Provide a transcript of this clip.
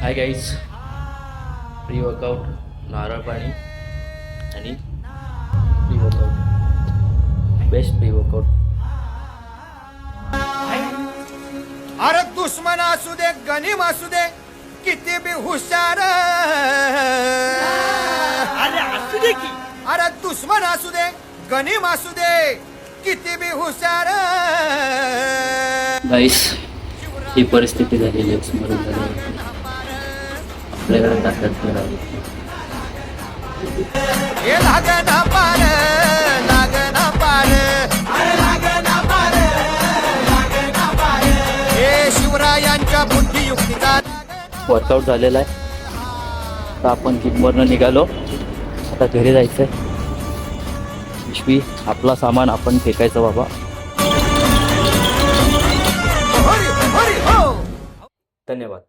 Hi guys, pre workout नारळ पाणी आणि pre workout, best pre workout. अरे दुश्मन असू दे गनीम असू दे किती बी हुशार, अरे असू दे की. अरे दुश्मन असू दे गनीम असू दे किती बी हुशार. गाईस, ही परिस्थिती झालेली आहे, समोर झाली आपल्याकडे ताकद मिळाली. हे लागना पार, लागना पार, अरे लागना पार, लागना पार. हे शिवरायांच्या बुद्धियुक्तीचा वर्कआउट झालेला आहे. आता आपण जिमवरनं निघालो, आता घरी जायचं आहे. पिशवी आपला सामान आपण फेकायचं बाबा. हरी हरी हो. धन्यवाद.